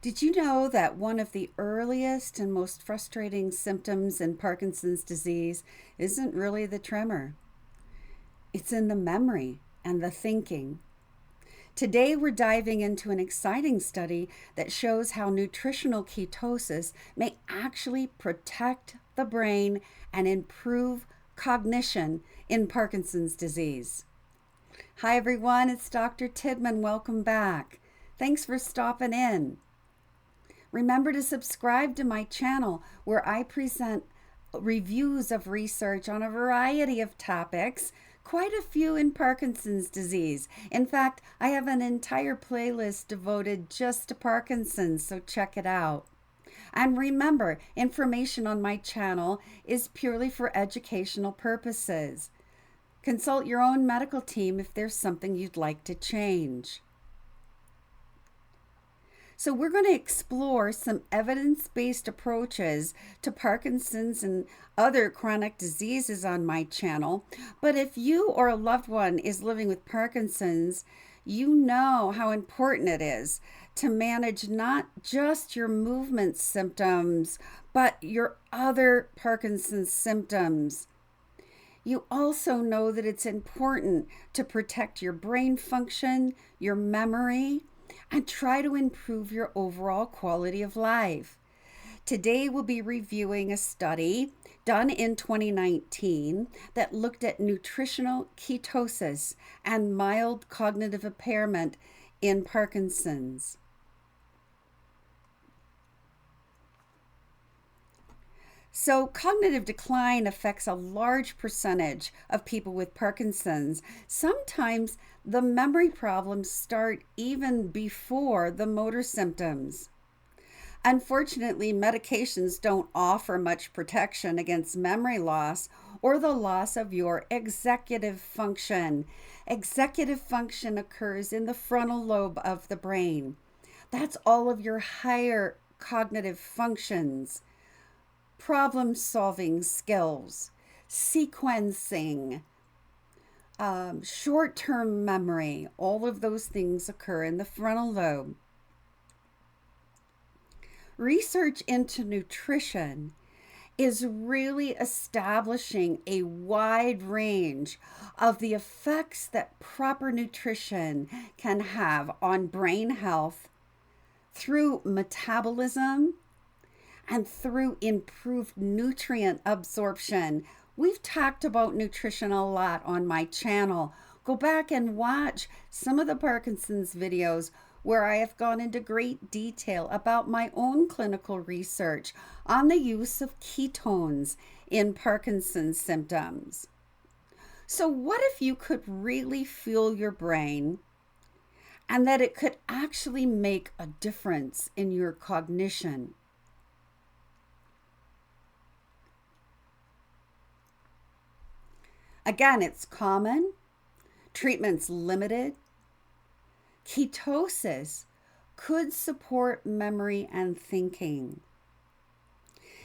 Did you know that one of the earliest and most frustrating symptoms in Parkinson's disease isn't really the tremor? It's in the memory and the thinking. Today, we're diving into an exciting study that shows how nutritional ketosis may actually protect the brain and improve cognition in Parkinson's disease. Hi, everyone, it's Dr. Tidman. Welcome back. Thanks for stopping in. Remember to subscribe to my channel where I present reviews of research on a variety of topics, quite a few in Parkinson's disease. In fact, I have an entire playlist devoted just to Parkinson's, so check it out. And remember, information on my channel is purely for educational purposes. Consult your own medical team if there's something you'd like to change. So we're going to explore some evidence-based approaches to Parkinson's and other chronic diseases on my channel. But if you or a loved one is living with Parkinson's, you know how important it is to manage not just your movement symptoms, but your other Parkinson's symptoms. You also know that it's important to protect your brain function, your memory, and try to improve your overall quality of life. Today we'll be reviewing a study done in 2019 that looked at nutritional ketosis and mild cognitive impairment in Parkinson's. So, cognitive decline affects a large percentage of people with Parkinson's. Sometimes the memory problems start even before the motor symptoms. Unfortunately, medications don't offer much protection against memory loss or the loss of your executive function. Executive function occurs in the frontal lobe of the brain. That's all of your higher cognitive functions. Problem-solving skills, sequencing, short-term memory, all of those things occur in the frontal lobe. Research into nutrition is really establishing a wide range of the effects that proper nutrition can have on brain health through metabolism, and through improved nutrient absorption. We've talked about nutrition a lot on my channel. Go back and watch some of the Parkinson's videos where I have gone into great detail about my own clinical research on the use of ketones in Parkinson's symptoms. So what if you could really feel your brain and that it could actually make a difference in your cognition? Again, it's common, treatment's limited. Ketosis could support memory and thinking.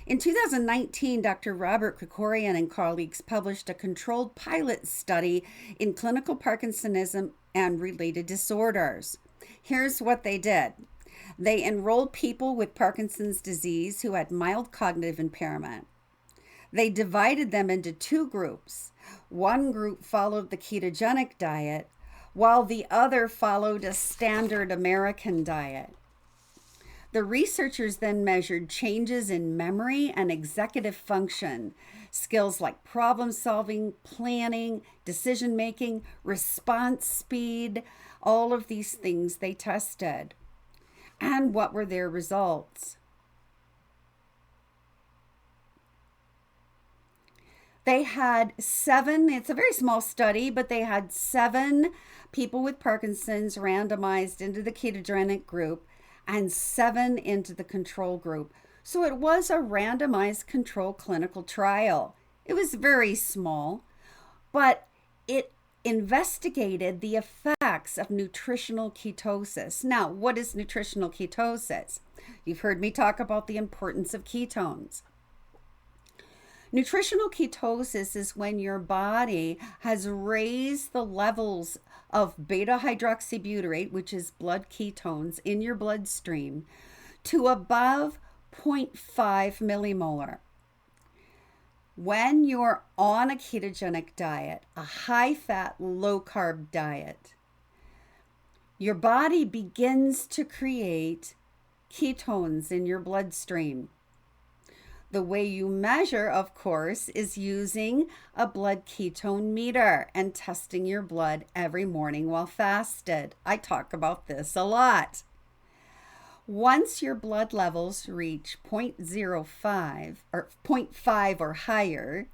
In 2019, Dr. Robert Krikorian and colleagues published a controlled pilot study in clinical Parkinsonism and related disorders. Here's what they did. They enrolled people with Parkinson's disease who had mild cognitive impairment. They divided them into two groups. One group followed the ketogenic diet, while the other followed a standard American diet. The researchers then measured changes in memory and executive function, skills like problem solving, planning, decision making, response speed, all of these things they tested. And what were their results? They had 7, it's a very small study, but they had 7 people with Parkinson's randomized into the ketogenic group and 7 into the control group. So it was a randomized control clinical trial. It was very small, but it investigated the effects of nutritional ketosis. Now, what is nutritional ketosis? You've heard me talk about the importance of ketones. Nutritional ketosis is when your body has raised the levels of beta hydroxybutyrate, which is blood ketones, in your bloodstream to above 0.5 millimolar. When you're on a ketogenic diet, a high-fat, low-carb diet, your body begins to create ketones in your bloodstream. The way you measure, of course, is using a blood ketone meter and testing your blood every morning while fasted. I talk about this a lot. Once your blood levels reach 0.05 or 0.5 or higher,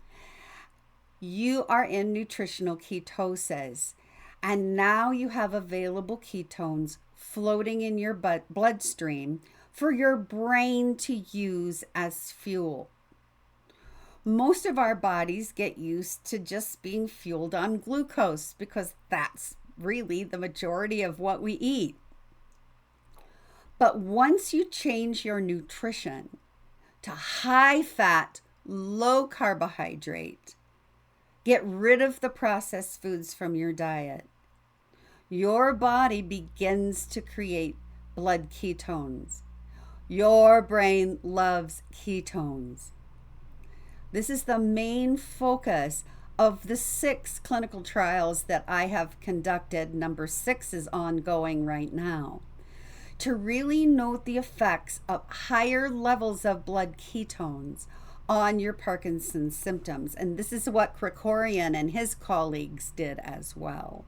you are in nutritional ketosis. And now you have available ketones floating in your bloodstream for your brain to use as fuel. Most of our bodies get used to just being fueled on glucose because that's really the majority of what we eat. But once you change your nutrition to high fat, low carbohydrate, get rid of the processed foods from your diet, your body begins to create blood ketones. Your brain loves ketones. This is the main focus of the 6 clinical trials that I have conducted. Number 6 is ongoing right now. To really note the effects of higher levels of blood ketones on your Parkinson's symptoms. And this is what Krikorian and his colleagues did as well.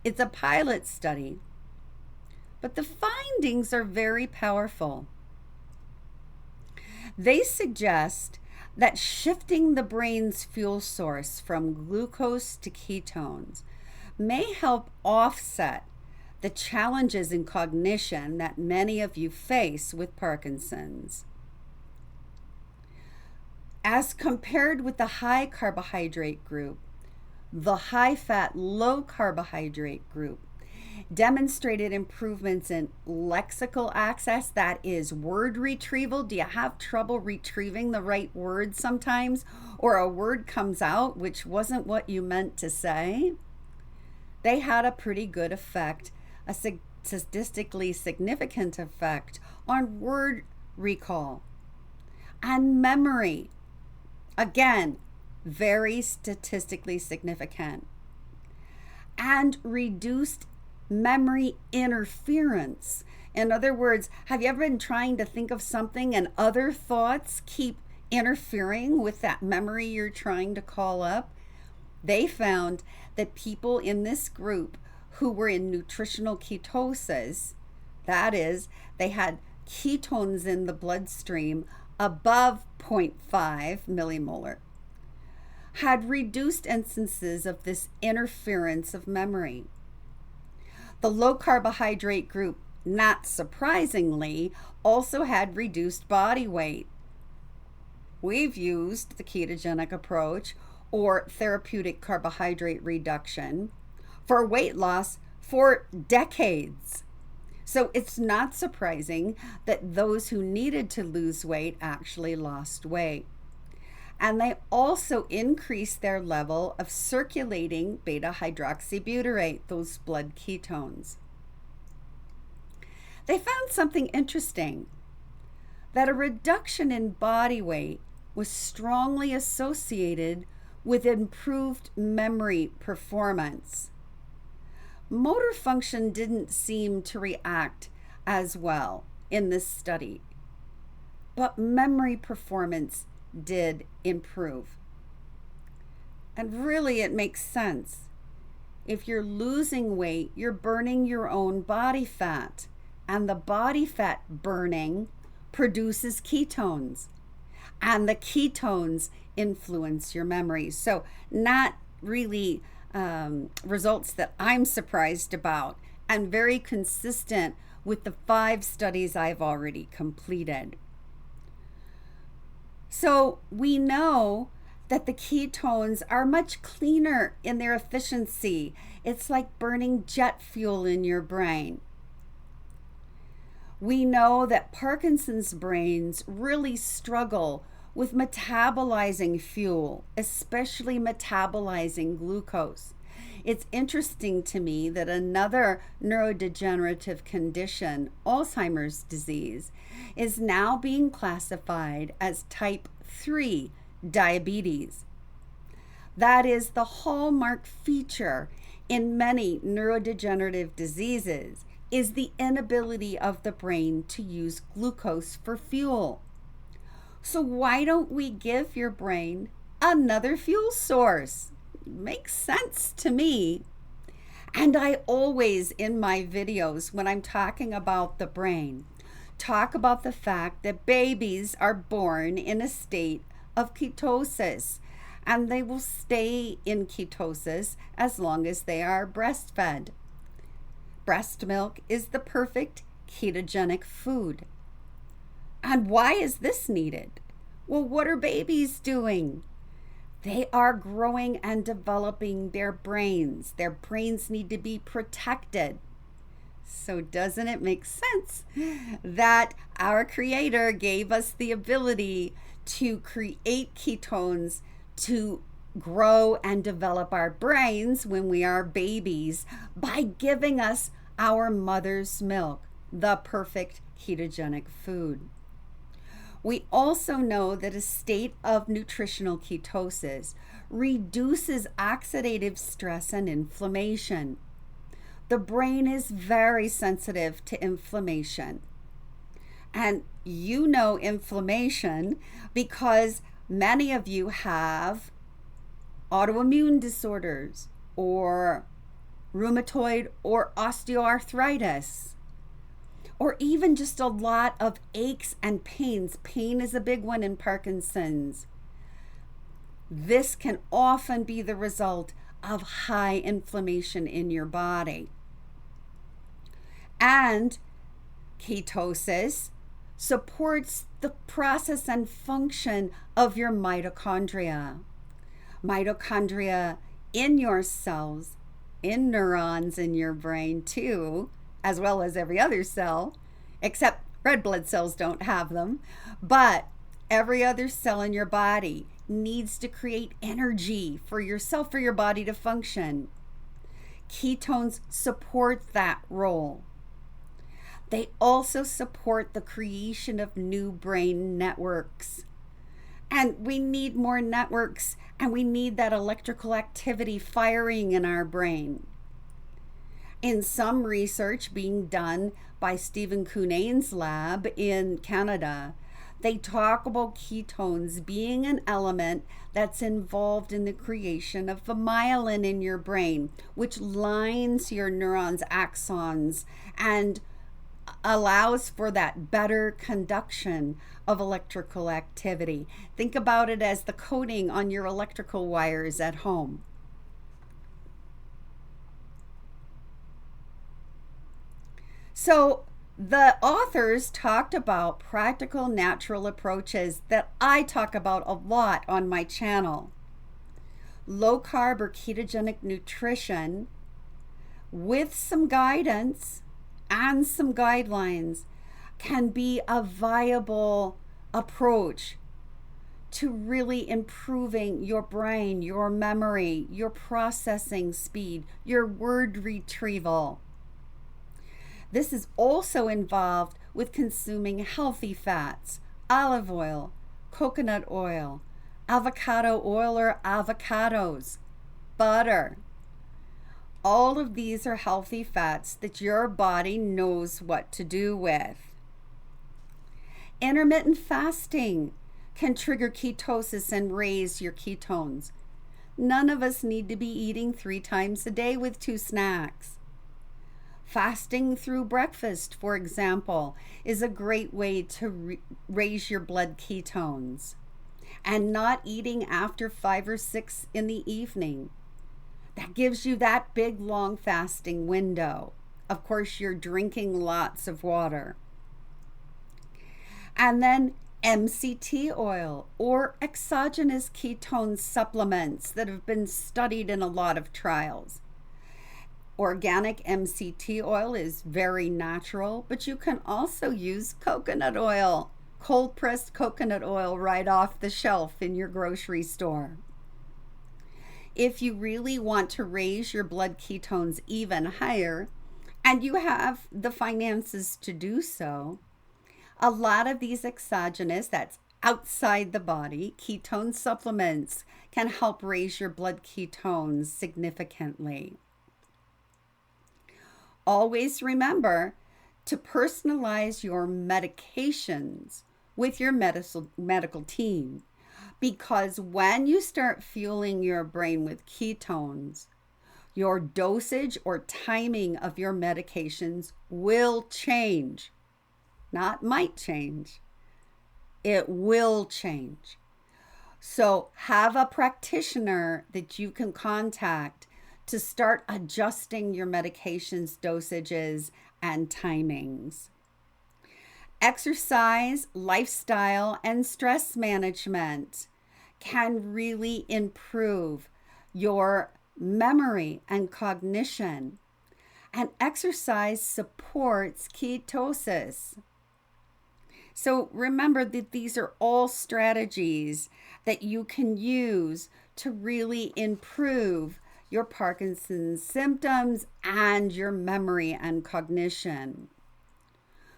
It's a pilot study, but the findings are very powerful. They suggest that shifting the brain's fuel source from glucose to ketones may help offset the challenges in cognition that many of you face with Parkinson's. As compared with the high carbohydrate group, the high fat, low carbohydrate group demonstrated improvements in lexical access, that is word retrieval. Do you have trouble retrieving the right word sometimes? Or a word comes out which wasn't what you meant to say? They had a pretty good effect, a statistically significant effect on word recall and memory. Again, very statistically significant. And reduced memory interference. In other words, have you ever been trying to think of something and other thoughts keep interfering with that memory you're trying to call up? They found that people in this group who were in nutritional ketosis, that is, they had ketones in the bloodstream above 0.5 millimolar, had reduced instances of this interference of memory. The low carbohydrate group, not surprisingly, also had reduced body weight. We've used the ketogenic approach or therapeutic carbohydrate reduction for weight loss for decades. So it's not surprising that those who needed to lose weight actually lost weight. And they also increased their level of circulating beta hydroxybutyrate, those blood ketones. They found something interesting, that a reduction in body weight was strongly associated with improved memory performance. Motor function didn't seem to react as well in this study, but memory performance did improve. And really, it makes sense. If you're losing weight, you're burning your own body fat, and the body fat burning produces ketones, and the ketones influence your memory. So not really results that I'm surprised about, and very consistent with the 5 studies I've already completed. So we know that the ketones are much cleaner in their efficiency. It's like burning jet fuel in your brain. We know that Parkinson's brains really struggle with metabolizing fuel, especially metabolizing glucose. It's interesting to me that another neurodegenerative condition, Alzheimer's disease, is now being classified as type 3 diabetes. That is the hallmark feature in many neurodegenerative diseases is the inability of the brain to use glucose for fuel. So why don't we give your brain another fuel source? Makes sense to me. And I always, in my videos, when I'm talking about the brain, talk about the fact that babies are born in a state of ketosis, and they will stay in ketosis as long as they are breastfed. Breast milk is the perfect ketogenic food. And why is this needed? Well, what are babies doing? They are growing and developing their brains. Their brains need to be protected. So doesn't it make sense that our Creator gave us the ability to create ketones to grow and develop our brains when we are babies by giving us our mother's milk, the perfect ketogenic food? We also know that a state of nutritional ketosis reduces oxidative stress and inflammation. The brain is very sensitive to inflammation. And you know inflammation because many of you have autoimmune disorders or rheumatoid or osteoarthritis, or even just a lot of aches and pains. Pain is a big one in Parkinson's. This can often be the result of high inflammation in your body. And ketosis supports the process and function of your mitochondria. Mitochondria in your cells, in neurons in your brain too, as well as every other cell, except red blood cells don't have them. But every other cell in your body needs to create energy for yourself, for your body to function. Ketones support that role. They also support the creation of new brain networks. And we need more networks, and we need that electrical activity firing in our brain. In some research being done by Stephen Cunane's lab in Canada, they talk about ketones being an element that's involved in the creation of the myelin in your brain, which lines your neurons' axons and allows for that better conduction of electrical activity. Think about it as the coating on your electrical wires at home. So the authors talked about practical natural approaches that I talk about a lot on my channel. Low carb or ketogenic nutrition with some guidance and some guidelines can be a viable approach to really improving your brain, your memory, your processing speed, your word retrieval. This is also involved with consuming healthy fats, olive oil, coconut oil, avocado oil or avocados, butter. All of these are healthy fats that your body knows what to do with. Intermittent fasting can trigger ketosis and raise your ketones. None of us need to be eating 3 times a day with 2 snacks. Fasting through breakfast, for example, is a great way to raise your blood ketones. And not eating after 5 or 6 in the evening. That gives you that big, long fasting window. Of course, you're drinking lots of water. And then MCT oil or exogenous ketone supplements that have been studied in a lot of trials. Organic MCT oil is very natural, but you can also use coconut oil, cold-pressed coconut oil right off the shelf in your grocery store. if you really want to raise your blood ketones even higher, and you have the finances to do so, a lot of these exogenous, that's outside the body, ketone supplements can help raise your blood ketones significantly. Always remember to personalize your medications with your medical team, because when you start fueling your brain with ketones, your dosage or timing of your medications will change. Not might change. It will change. So have a practitioner that you can contact to start adjusting your medications, dosages, and timings. Exercise, lifestyle, and stress management can really improve your memory and cognition. And exercise supports ketosis. So remember that these are all strategies that you can use to really improve your Parkinson's symptoms and your memory and cognition.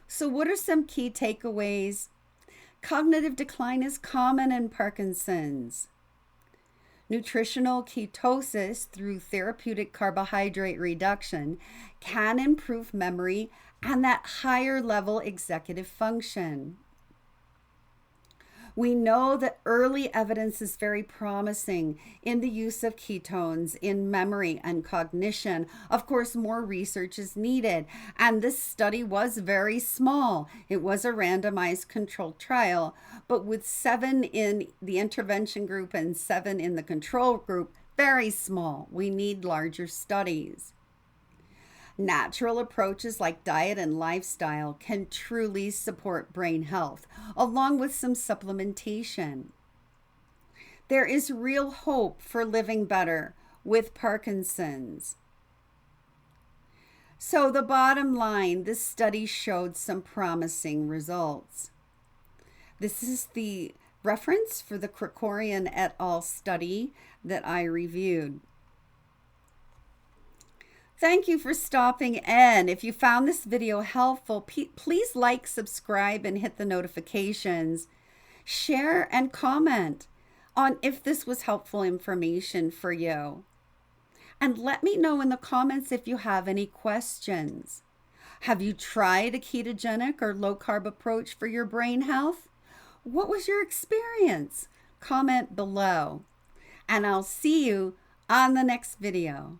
So what are some key takeaways? Cognitive decline is common in Parkinson's. Nutritional ketosis through therapeutic carbohydrate reduction can improve memory and that higher level executive function. We know that early evidence is very promising in the use of ketones in memory and cognition. Of course, more research is needed, and this study was very small. It was a randomized controlled trial, but with 7 in the intervention group and 7 in the control group, very small. We need larger studies. Natural approaches like diet and lifestyle can truly support brain health, along with some supplementation. There is real hope for living better with Parkinson's. So the bottom line, this study showed some promising results. This is the reference for the Krikorian et al. Study that I reviewed. Thank you for stopping in. If you found this video helpful, please like, subscribe, and hit the notifications. Share and comment on if this was helpful information for you. And let me know in the comments if you have any questions. Have you tried a ketogenic or low-carb approach for your brain health? What was your experience? Comment below. And I'll see you on the next video.